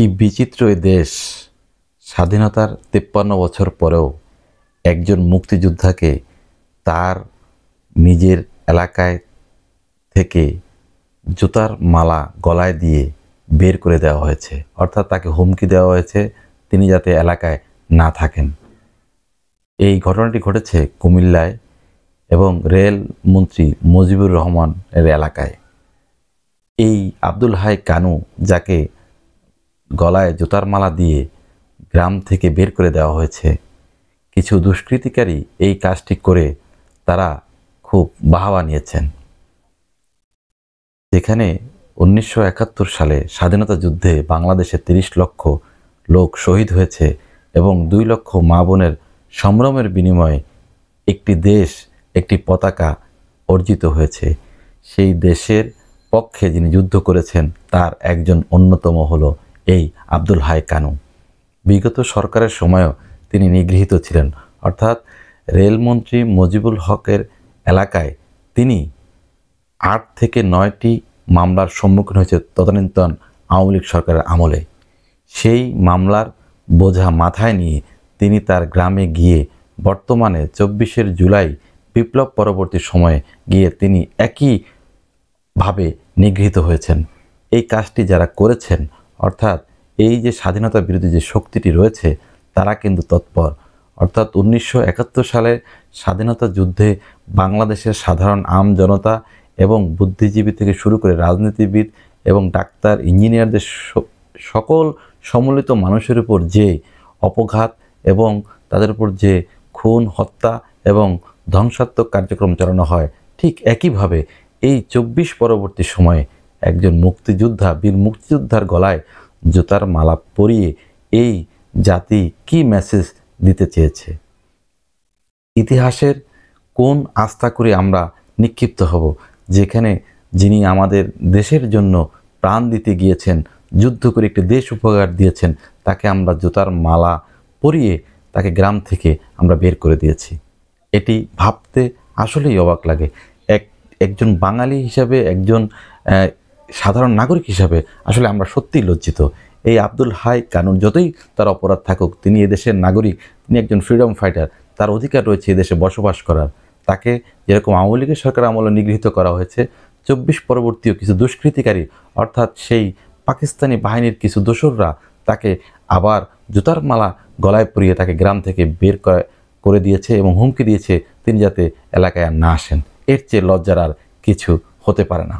কি বিচিত্র এই দেশ! স্বাধীনতার ৫৩ বছর পরেও একজন মুক্তিযোদ্ধাকে তার নিজের এলাকায় থেকে জুতার মালা গলায় দিয়ে বের করে দেওয়া হয়েছে, অর্থাৎ তাকে হুমকি দেওয়া হয়েছে তিনি যাতে এলাকায় না থাকেন। এই ঘটনাটি ঘটেছে কুমিল্লায় এবং রেল মন্ত্রী মুজিবুর রহমানের এলাকায়। এই আব্দুল হাই কানু, যাকে গলায় জুতার মালা দিয়ে গ্রাম থেকে বের করে দেওয়া হয়েছে, কিছু দুষ্কৃতিকারী এই কাজটি করে তারা খুব বাহবা নিয়েছেন। যেখানে ১৯৭১ সালে স্বাধীনতা যুদ্ধে বাংলাদেশে ৩০ লক্ষ লোক শহীদ হয়েছে এবং ২ লক্ষ মা বোনের সম্ভ্রমের বিনিময়ে একটি দেশ, একটি পতাকা অর্জিত হয়েছে। সেই দেশের পক্ষে যিনি যুদ্ধ করেছেন তার একজন অন্যতম হলো এই আব্দুল হাই কানু। বিগত সরকারের সময়ও তিনি নিগৃহীত ছিলেন, অর্থাৎ রেলমন্ত্রী মুজিবুল হকের এলাকায় তিনি ৮ থেকে ৯টি মামলার সম্মুখীন হয়েছে তদানীন্তন আওয়ামী লীগ সরকারের আমলে। সেই মামলার বোঝা মাথায় নিয়ে তিনি তার গ্রামে গিয়ে বর্তমানে ২৪শে জুলাই বিপ্লব পরবর্তী সময়ে গিয়ে তিনি একইভাবে নিগৃহীত হয়েছেন। এই কাজটি যারা করেছেন, অর্থাৎ এই যে স্বাধীনতা বিরোধী যে শক্তিটি রয়েছে তারা কিন্তু তৎপর। অর্থাৎ ১৯৭১ সালে স্বাধীনতা যুদ্ধে বাংলাদেশের সাধারণ আম জনতা এবং বুদ্ধিজীবী থেকে শুরু করে রাজনীতিবিদ এবং ডাক্তার, ইঞ্জিনিয়ারদের সকল সম্মিলিত মানুষের উপর যে অপঘাত এবং তাদের উপর যে খুন, হত্যা এবং ধ্বংসাত্মক কার্যক্রম চালানো হয়, ঠিক একইভাবে এই ২৪ পরবর্তী সময়ে একজন মুক্তিযোদ্ধা, বীর মুক্তিযোদ্ধার গলায় জুতার মালা পরিয়ে এই জাতি কি মেসেজ দিতে চেয়েছে? ইতিহাসের কোন আস্থা করে আমরা নিক্ষিপ্ত হব, যেখানে যিনি আমাদের দেশের জন্য প্রাণ দিতে গিয়েছেন, যুদ্ধ করে একটি দেশ উপহার দিয়েছেন, তাকে আমরা জুতার মালা পরিয়ে তাকে গ্রাম থেকে আমরা বের করে দিয়েছি। এটি ভাবতে আসলেই অবাক লাগে। একজন বাঙালি হিসাবে, একজন সাধারণ নাগরিক হিসাবে আসলে আমরা সত্যিই লজ্জিত। এই আব্দুল হাই কানুন যতই তার অপরাধ থাকুক, তিনি এদেশের নাগরিক, তিনি একজন ফ্রিডম ফাইটার, তার অধিকার রয়েছে এদেশে বসবাস করার। তাকে যেরকম আওয়ামী লীগের সরকার আমলে নিগৃহীত করা হয়েছে, ২৪ পরবর্তীও কিছু দুষ্কৃতিকারী, অর্থাৎ সেই পাকিস্তানি বাহিনীর কিছু দোসররা তাকে আবার জুতার মালা গলায় পরিয়ে তাকে গ্রাম থেকে বের করে দিয়েছে এবং হুমকি দিয়েছে তিনি যাতে এলাকায় আর না আসেন। এর চেয়ে লজ্জার আর কিছু হতে পারে না।